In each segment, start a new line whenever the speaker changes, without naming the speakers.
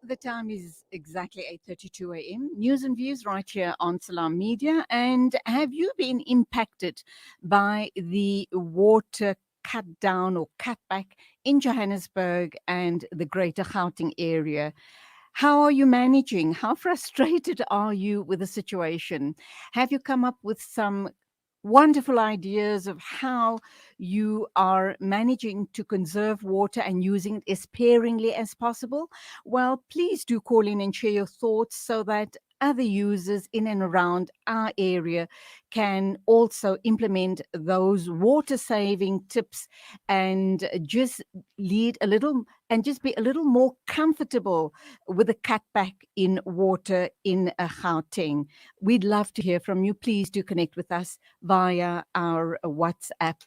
The time is exactly 8:32 a.m. News and views right here on Salam Media. And have you been impacted by the water cut down or cut back in Johannesburg and the greater Gauteng area? How are you managing? How frustrated are you with the situation? Have you come up with some wonderful ideas of how you are managing to conserve water and using it as sparingly as possible? Well, please do call in and share your thoughts so that other users in and around our area can also implement those water saving tips and just lead a little and just be a little more comfortable with a cutback in water in Gauteng. We'd love to hear from you. Please do connect with us via our WhatsApp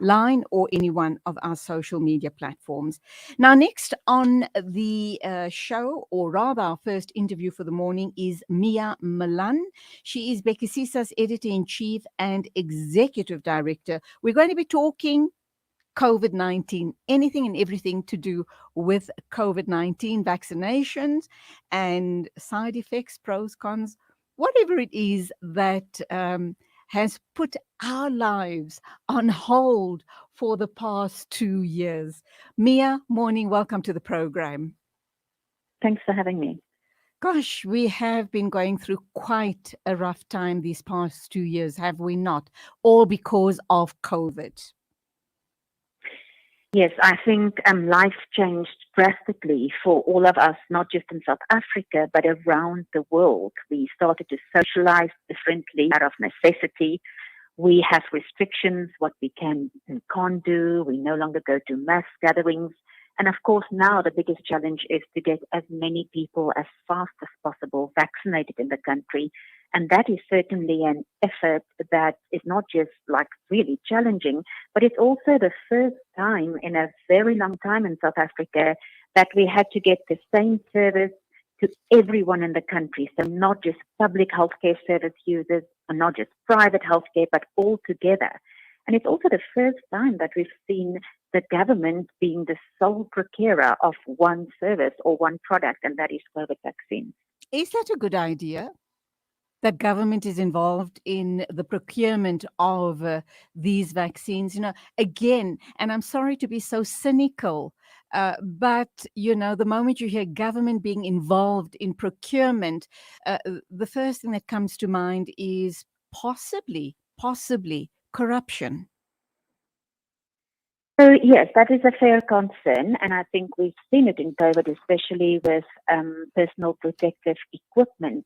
line or any one of our social media platforms. Now, next on the show, or rather our first interview for the morning, is Mia Malan. She is Bhekisisa's editor-in-chief and executive director. We're going to be talking COVID-19, anything and everything to do with COVID-19 vaccinations and side effects, pros, cons, whatever it is that has put our lives on hold for the past 2 years. Mia, morning, welcome to the program.
Thanks for having me.
Gosh, we have been going through quite a rough time these past 2 years, have we not? All because of COVID.
Yes, I think life changed drastically for all of us, not just in South Africa, but around the world. We started to socialize differently out of necessity. We have restrictions, what we can and can't do. We no longer go to mass gatherings. And of course, now the biggest challenge is to get as many people as fast as possible vaccinated in the country. And that is certainly an effort that is not just like really challenging, but it's also the first time in a very long time in South Africa that we had to get the same service to everyone in the country. So not just public healthcare service users, and not just private healthcare, but all together. And it's also the first time that we've seen the government being the sole procurer of one service or one product, and that is COVID vaccines.
Is that a good idea? That government is involved in the procurement of these vaccines, again, and I'm sorry to be so cynical, but, the moment you hear government being involved in procurement, the first thing that comes to mind is possibly corruption.
So yes, that is a fair concern, and I think we've seen it in COVID, especially with personal protective equipment.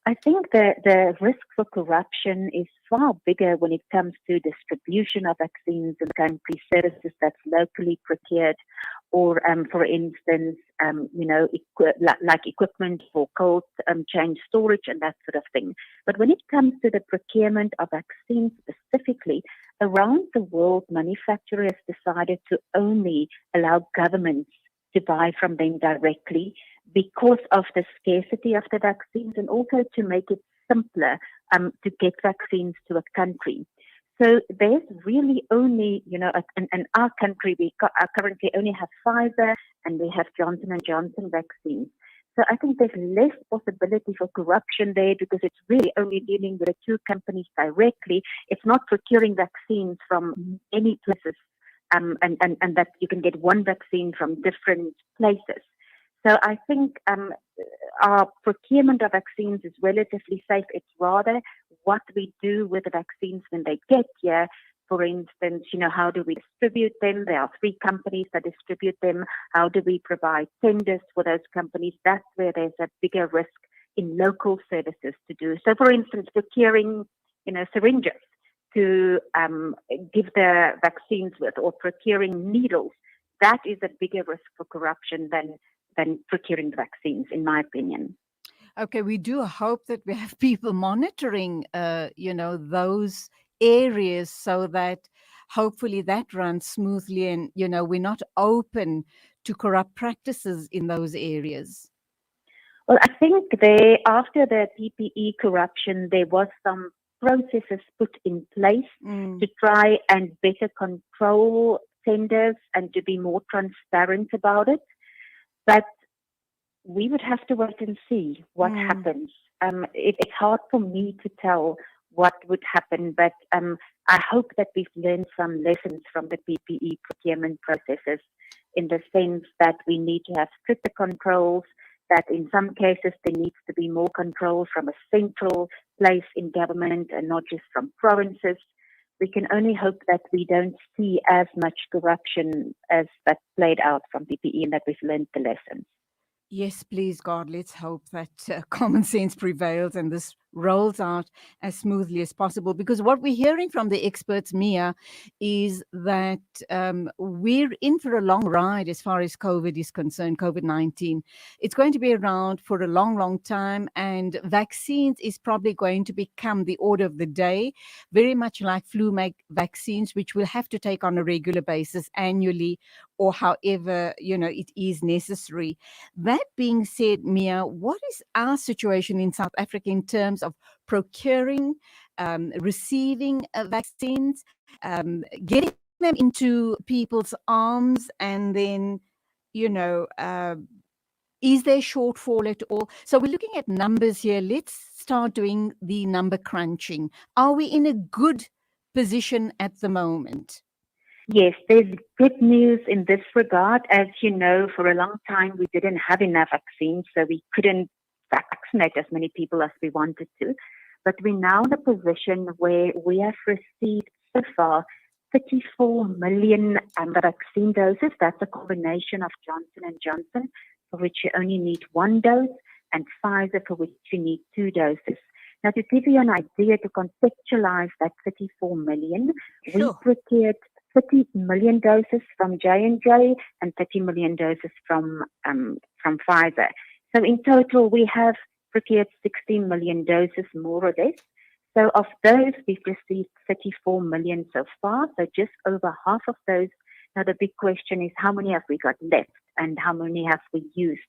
I think the risk for corruption is far bigger when it comes to distribution of vaccines in the country, services that's locally procured, or, for instance, like equipment for cold chain storage and that sort of thing. But when it comes to the procurement of vaccines specifically, around the world, manufacturers decided to only allow governments to buy from them directly because of the scarcity of the vaccines, and also to make it simpler to get vaccines to a country. So there's really only, in our country, we currently only have Pfizer and we have Johnson & Johnson vaccines. So I think there's less possibility for corruption there because it's really only dealing with the two companies directly. It's not procuring vaccines from any places, and that you can get one vaccine from different places. So I think our procurement of vaccines is relatively safe. It's rather what we do with the vaccines when they get here. For instance, how do we distribute them? There are 3 companies that distribute them. How do we provide tenders for those companies? That's where there's a bigger risk in local services to do. So, for instance, procuring, syringes to give the vaccines with, or procuring needles, that is a bigger risk for corruption than procuring vaccines, in my opinion.
Okay, we do hope that we have people monitoring, those areas so that hopefully that runs smoothly and, we're not open to corrupt practices in those areas.
Well, I think after the PPE corruption, there was some processes put in place to try and better control tenders and to be more transparent about it. But we would have to wait and see what
Mm.
happens. It's hard for me to tell what would happen, but I hope that we've learned some lessons from the PPE procurement processes in the sense that we need to have stricter controls, that in some cases there needs to be more control from a central place in government and not just from provinces. We can only hope that we don't see as much corruption as that played out from PPE and that we've learned the lessons.
Yes, please, God, let's hope that common sense prevails and this rolls out as smoothly as possible. Because what we're hearing from the experts, Mia, is that we're in for a long ride as far as COVID is concerned, COVID-19. It's going to be around for a long, long time, and vaccines is probably going to become the order of the day, very much like vaccines, which we'll have to take on a regular basis annually or however, it is necessary. That being said, Mia, what is our situation in South Africa in terms of procuring, receiving vaccines, getting them into people's arms, and then, you know, uh, is there shortfall at all? So we're looking at numbers here. Let's start doing the number crunching. Are we in a good position at the moment?
Yes, there's good news in this regard. As you know, for a long time we didn't have enough vaccines, so we couldn't vaccinate as many people as we wanted to. But we're now in a position where we have received so far 34 million vaccine doses. That's a combination of Johnson and Johnson, for which you only need one dose, and Pfizer, for which you need two doses. Now, to give you an idea, to contextualize that 34 million, we
Sure.
procured 30 million doses from J&J and 30 million doses from Pfizer. So in total, we have procured 16 million doses, more or less. So of those, we've received 34 million so far, so just over half of those. Now the big question is, how many have we got left and how many have we used?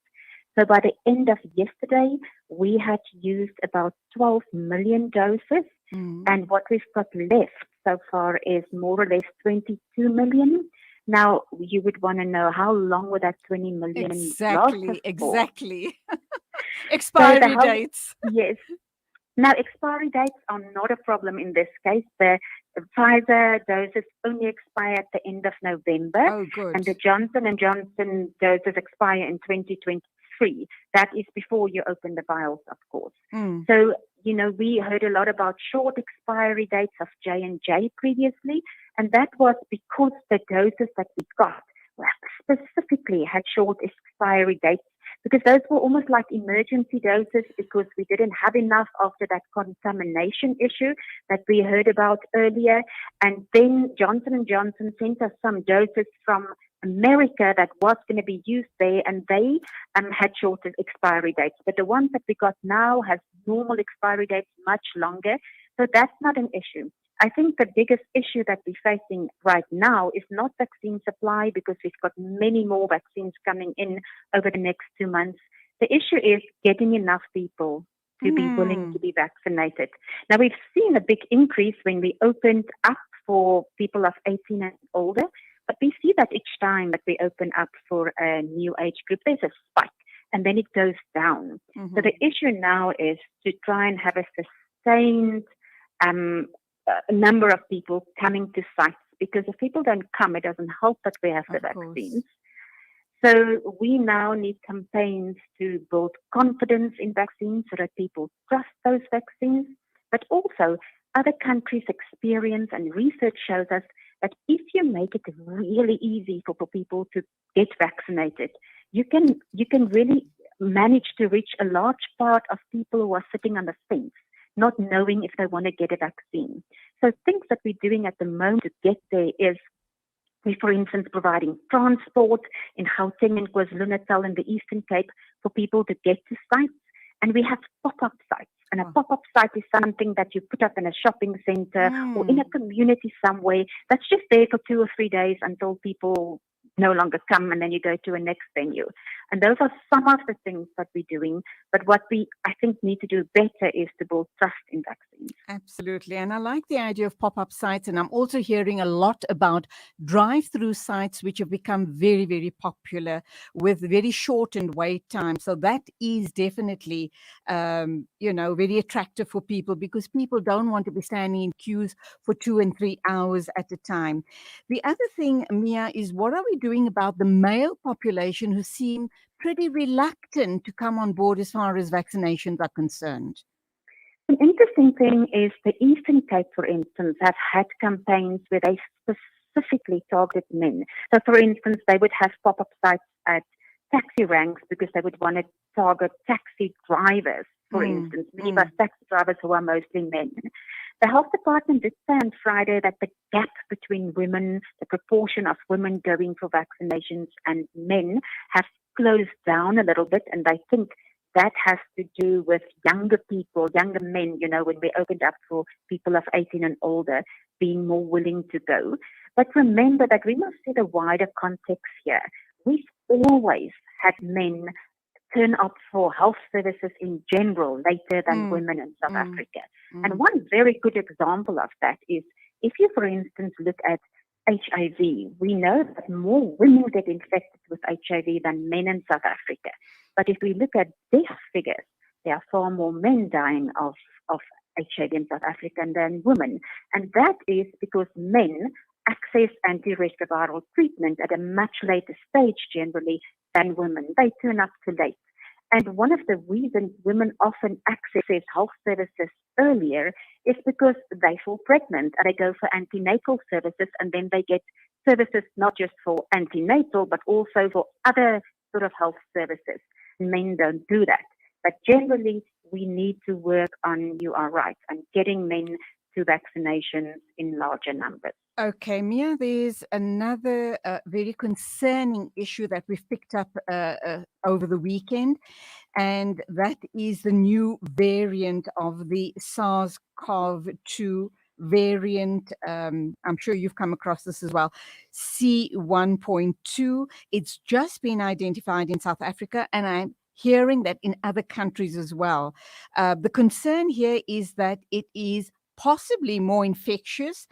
So by the end of yesterday, we had used about 12 million doses,
Mm.
and what we've got left so far is more or less 22 million. Now, you would want to know, how long would that 20 million last us
Exactly,
for?
exactly.
So
Expiry dates.
yes. Now, expiry dates are not a problem in this case. The Pfizer doses only expire at the end of November,
Oh,
and
good.
the Johnson and Johnson doses expire in 2023. That is before you open the vials, of course.
Mm.
So, we heard a lot about short expiry dates of J&J previously, and that was because the doses that we got specifically had short expiry dates, because those were almost like emergency doses because we didn't have enough after that contamination issue that we heard about earlier. And then Johnson and Johnson sent us some doses from America that was going to be used there, and they had shorter expiry dates. But the ones that we got now has normal expiry dates, much longer. So that's not an issue. I think the biggest issue that we're facing right now is not vaccine supply, because we've got many more vaccines coming in over the next 2 months. The issue is getting enough people to be willing to
Mm.
be vaccinated. Now, we've seen a big increase when we opened up for people of 18 and older, but we see that each time that we open up for a new age group, there's a spike and then it goes down. So
Mm-hmm.
the issue now is to try and have a sustained number of people coming to sites, because if people don't come, it doesn't help that we have the
Of course.
vaccines. So we now need campaigns to build confidence in vaccines so that people trust those vaccines. But also, other countries' experience and research shows us that if you make it really easy for people to get vaccinated, you can really manage to reach a large part of people who are sitting on the fence, not knowing if they want to get a vaccine. So things that we're doing at the moment to get there is, we, for instance, providing transport in Gauteng and KwaZulu-Natal and the Eastern Cape for people to get to sites. And we have pop-up sites. And a
Oh.
pop-up site is something that you put up in a shopping center or in a
Mm.
community somewhere that's just there for 2 or 3 days until people no longer come, and then you go to a next venue. And those are some of the things that we're doing. But what we, I think, need to do better is to build trust in vaccines.
Absolutely. And I like the idea of pop-up sites. And I'm also hearing a lot about drive-through sites, which have become very, very popular with very shortened wait time. So that is definitely, very attractive for people, because people don't want to be standing in queues for 2 and 3 hours at a time. The other thing, Mia, is what are we doing about the male population who seem pretty reluctant to come on board as far as vaccinations are concerned?
An interesting thing is the Eastern Cape, for instance, have had campaigns where they specifically target men. So, for instance, they would have pop-up sites at taxi ranks because they would want to target taxi drivers, for instance, minibus taxi drivers who are mostly men. The health department did say on Friday that the gap between women, the proportion of women going for vaccinations and men, has closed down a little bit, and they think that has to do with younger people, younger men, when we opened up for people of 18 and older being more willing to go. But remember that we must see the wider context here. We've always had men turn up for health services in general later than women in South Africa. And one very good example of that is if you, for instance, look at HIV, we know that more women get infected with HIV than men in South Africa. But if we look at death figures, there are far more men dying of HIV in South Africa than women. And that is because men access antiretroviral treatment at a much later stage generally than women. They turn up too late. And one of the reasons women often access health services earlier is because they fall pregnant and they go for antenatal services, and then they get services not just for antenatal but also for other sort of health services. Men don't do that. But generally, we need to work on, you are right, on getting men to vaccinations in larger numbers.
Okay, Mia, there's another very concerning issue that we've picked up over the weekend, and that is the new variant of the SARS-CoV-2 variant. I'm sure you've come across this as well, C1.2. It's just been identified in South Africa, and I'm hearing that in other countries as well. The concern here is that it is possibly more infectious,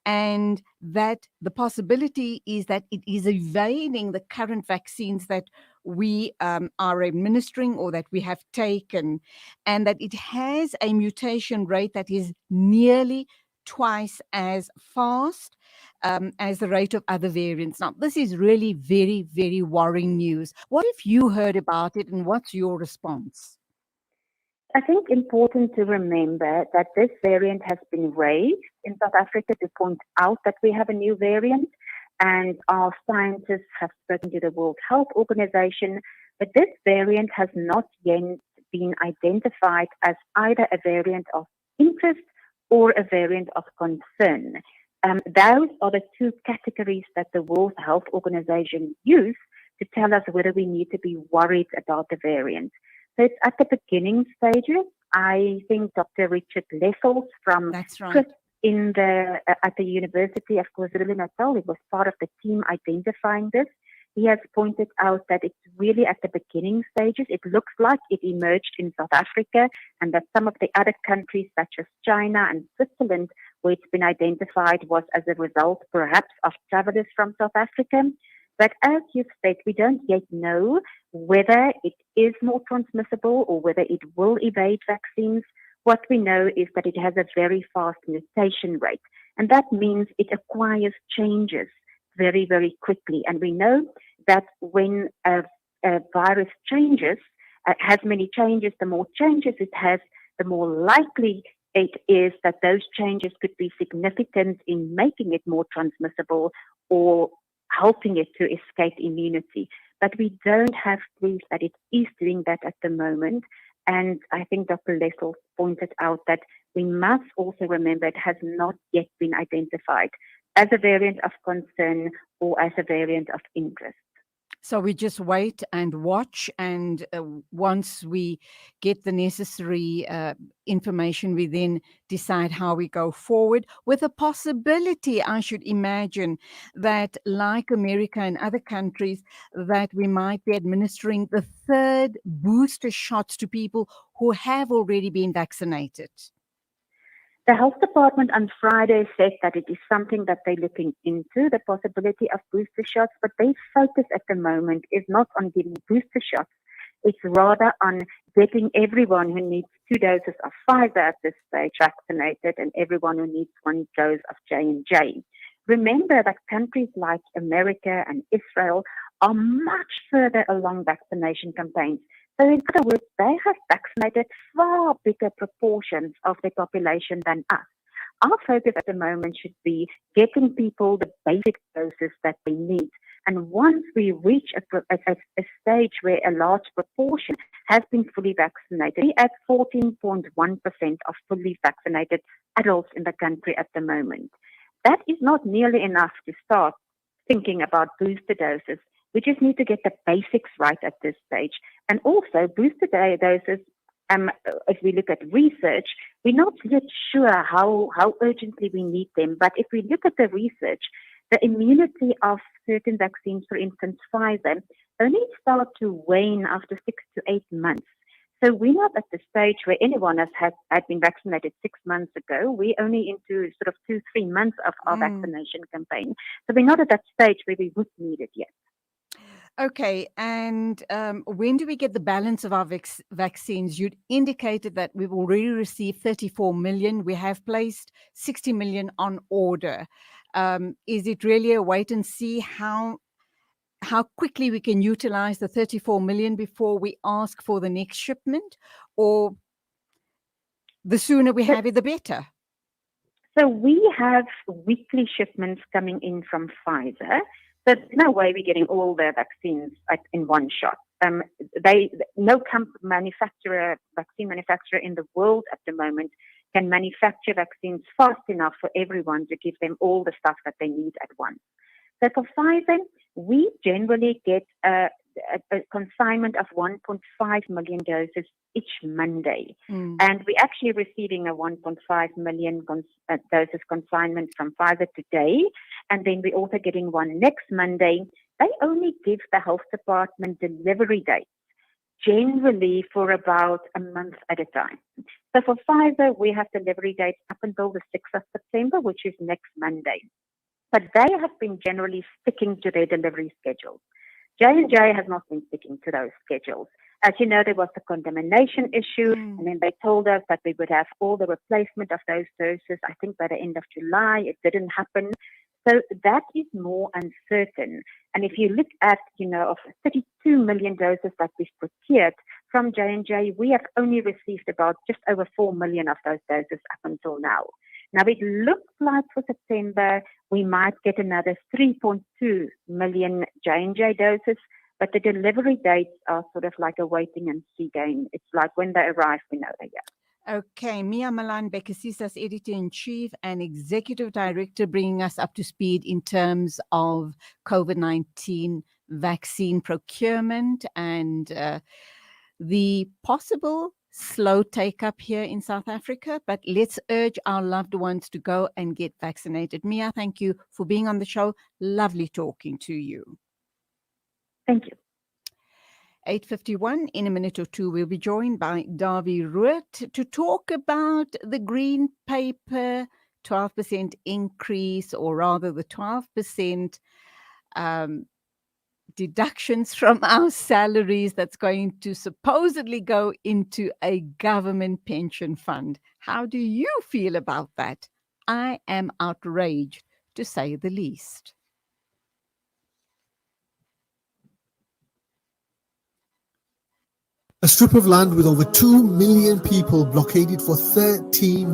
and that the possibility is that it is evading the current vaccines that we are administering or that we have taken, and that it has a mutation rate that is nearly twice as fast as the rate of other variants. Now, this is really very, very worrying news. What have you heard about it, and what's your response?
I think important to remember that this variant has been raised in South Africa to point out that we have a new variant, and our scientists have spoken to the World Health Organization, but this variant has not yet been identified as either a variant of interest or a variant of concern. Those are the two categories that the World Health Organization use to tell us whether we need to be worried about the variant. So it's at the beginning stages. I think Dr. Richard Lessels from
right.
At the University of KwaZulu-Natal, he was part of the team identifying this. He has pointed out that it's really at the beginning stages. It looks like it emerged in South Africa, and that some of the other countries such as China and Switzerland, where it's been identified, was as a result perhaps of travelers from South Africa. But as you've said, we don't yet know whether it is more transmissible or whether it will evade vaccines. What we know is that it has a very fast mutation rate, and that means it acquires changes very, very quickly. And we know that when a virus changes, has many changes, the more changes it has, the more likely it is that those changes could be significant in making it more transmissible or helping it to escape immunity. But we don't have proof that it is doing that at the moment. And I think Dr. Lessels pointed out that we must also remember it has not yet been identified as a variant of concern or as a variant of interest.
So we just wait and watch, and once we get the necessary information, we then decide how we go forward, with a possibility, I should imagine, that like America and other countries, that we might be administering the third booster shots to people who have already been vaccinated.
The health department on Friday said that it is something that they're looking into, the possibility of booster shots, but their focus at the moment is not on giving booster shots. It's rather on getting everyone who needs 2 doses of Pfizer at this stage vaccinated and everyone who needs 1 dose of J&J. Remember that countries like America and Israel are much further along vaccination campaigns. So in other words, they have vaccinated far bigger proportions of their population than us. Our focus at the moment should be getting people the basic doses that they need. And once we reach a stage where a large proportion has been fully vaccinated, we at 14.1% of fully vaccinated adults in the country at the moment. That is not nearly enough to start thinking about booster doses. We just need to get the basics right at this stage. And also, booster doses, if we look at research, we're not yet sure how urgently we need them. But if we look at the research, the immunity of certain vaccines, for instance, Pfizer, only start to wane after 6 to 8 months. So we're not at the stage where anyone had been vaccinated 6 months ago. We're only into sort of 2-3 months of our vaccination campaign. So we're not at that stage where we would need it yet.
Okay, and when do we get the balance of our vaccines? You'd indicated that we've already received 34 million. We have placed 60 million on order. Is it really a wait and see how quickly we can utilize the 34 million before we ask for the next shipment, or the sooner we have it, the better?
So we have weekly shipments coming in from Pfizer. So there's no way we're getting all the vaccines in one shot. No vaccine manufacturer in the world at the moment can manufacture vaccines fast enough for everyone to give them all the stuff that they need at once. So for Pfizer, we generally get a consignment of 1.5 million doses each Monday. And we're actually receiving a 1.5 million doses consignment from Pfizer today. And then we're also getting one next Monday. They only give the health department delivery dates, generally for about a month at a time. So for Pfizer, we have delivery dates up until the 6th of September, which is next Monday. But they have been generally sticking to their delivery schedules. J&J has not been sticking to those schedules. As you know, there was the contamination issue, and then they told us that we would have all the replacement of those doses, I think by the end of July. It didn't happen. So that is more uncertain. And if you look at, of 32 million doses that we've procured from J&J, we have only received about just over 4 million of those doses up until now. Now, it looks like for September, we might get another 3.2 million J&J doses, but the delivery dates are sort of like a waiting and see game. It's like when they arrive, we know they're here.
Okay, Mia Malan, Bhekisisa's editor-in-chief and executive director, bringing us up to speed in terms of COVID-19 vaccine procurement and the possible slow take-up here in South Africa. But let's urge our loved ones to go and get vaccinated. Mia, thank you for being on the show. Lovely talking to you.
Thank you.
8:51, in a minute or two, we'll be joined by Davy Ruet to talk about the Green Paper 12% increase, or rather the 12% deductions from our salaries that's going to supposedly go into a government pension fund. How do you feel about that? I am outraged, to say the least.
A strip of land with over 2 million people blockaded for 13